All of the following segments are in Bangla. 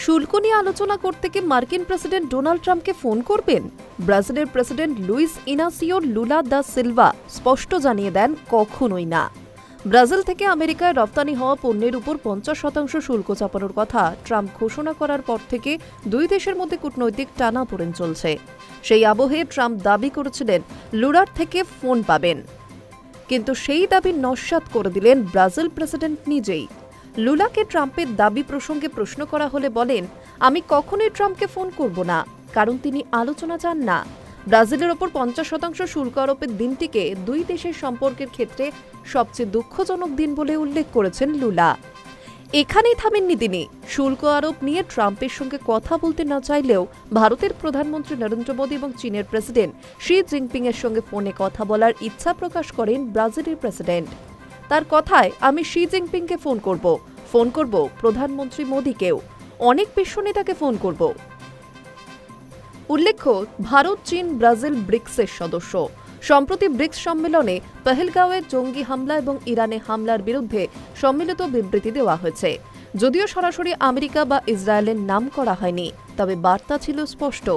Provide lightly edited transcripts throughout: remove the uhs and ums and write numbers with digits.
শুল্ক নিয়ে আলোচনা করতে কি মার্কিন প্রেসিডেন্ট ডোনাল্ড ট্রাম্পকে ফোন করবেন? ব্রাজিলের president Luiz Inacio Lula da Silva স্পষ্ট জানিয়ে দেন, কখনোই না। ব্রাজিল থেকে আমেরিকায় রপ্তানি হওয়া পণ্যের উপর 50% শুল্ক চাপানোর কথা ট্রাম্প ঘোষণা করার পর থেকে দুই দেশের মধ্যে কূটনৈতিক টানাপোড়েন চলছে। সেই আবহে ট্রাম্প দাবি করেছিলেন লুলার থেকে ফোন পাবেন, কিন্তু সেই দাবি নস্যাৎ করে দিলেন ব্রাজিল প্রেসিডেন্ট নিজেই। লুলাকে ট্রাম্পের দাবি প্রসঙ্গে প্রশ্ন করা হলে বলেন, আমি কখনোই ট্রাম্পকে ফোন করব না, কারণ তিনি আলোচনা চান না। ব্রাজিলের ওপর 50% শুল্ক আরোপের দিনটিকে দুই দেশের সম্পর্কের ক্ষেত্রে সবচেয়ে দুঃখজনক দিন বলে উল্লেখ করেছেন লুলা। এখানেই থামেননি তিনি। শুল্ক আরোপ নিয়ে ট্রাম্পের সঙ্গে কথা বলতে না চাইলেও ভারতের প্রধানমন্ত্রী নরেন্দ্র মোদী এবং চীনের প্রেসিডেন্ট শি জিনপিং এর সঙ্গে ফোনে কথা বলার ইচ্ছা প্রকাশ করেন ব্রাজিলের প্রেসিডেন্ট। তার কথায়, আমি শি জিনপিংকে ফোন করব প্রধানমন্ত্রী মোদীকেও, অনেক বিশ্ব নেতাকে ফোন করব। উল্লেখ্য, ভারত, চীন, ব্রাজিল ব্রিক্সের সদস্য। সম্প্রতি ব্রিক্স সম্মেলনে পহেলগাঁওয়ে জঙ্গি হামলা এবং ইরানে হামলার বিরুদ্ধে সম্মিলিত বিবৃতি দেওয়া হয়েছে। যদিও সরাসরি আমেরিকা বা ইসরায়েলের নাম করা হয়নি, তবে বার্তা ছিল স্পষ্ট।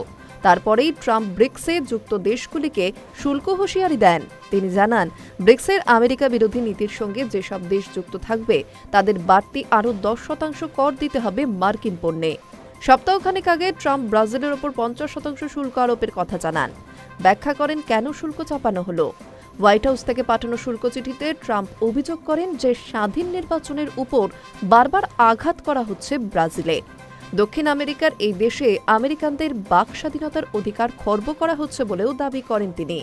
তারপরেই ট্রাম্প ব্রিক্সে যুক্ত দেশগুলিকে শুল্ক হুঁশিয়ারি দেন। তিনি জানান, ব্রিক্সের আমেরিকা বিরোধী নীতির সঙ্গে যেসব দেশ যুক্ত থাকবে তাদের বাড়তি আরও 10% কর দিতে হবে মার্কিন পণ্যে। সপ্তাহখানেক আগে ট্রাম্প ব্রাজিলের ওপর 50% শুল্ক আরোপের কথা জানান। ব্যাখ্যা করেন কেন শুল্ক চাপানো হলো। হোয়াইট হাউস থেকে পাঠানো শুল্ক চিঠিতে ট্রাম্প অভিযোগ করেন যে স্বাধীন নির্বাচনের উপর বারবার আঘাত করা হচ্ছে ব্রাজিলে। দক্ষিণ আমেরিকার এই দেশে আমেরিকানদের বাক স্বাধীনতার অধিকার খর্ব করা হচ্ছে বলেও দাবি করেন তিনি।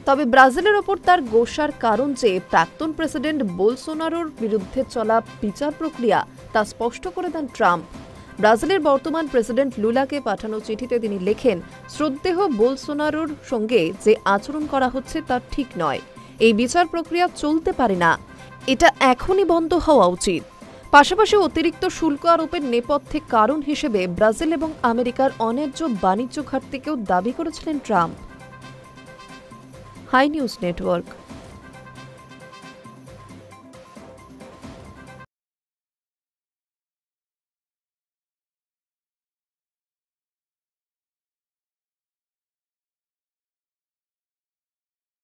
তবে ব্রাজিলের ওপর তার গোসার কারণ যে প্রাক্তন প্রেসিডেন্ট বোলসোনারোর বিরুদ্ধে চলা বিচার প্রক্রিয়া, তা স্পষ্ট করে দেন ট্রাম্প। ব্রাজিলের বর্তমান প্রেসিডেন্ট লুলাকে পাঠানো চিঠিতে তিনি লেখেন, শ্রদ্ধেয় বোলসোনারোর সঙ্গে যে আচরণ করা হচ্ছে তা ঠিক নয়। এই বিচার প্রক্রিয়া চলতে পারে না, এটা এখনই বন্ধ হওয়া উচিত। পাশাপাশি অতিরিক্ত শুল্ক আরোপের নেপথ্যে কারণ হিসেবে ব্রাজিল এবং আমেরিকার অন্যায্য বাণিজ্য ঘাটতিকেও দাবি করেছিলেন ট্রাম্প। High news network.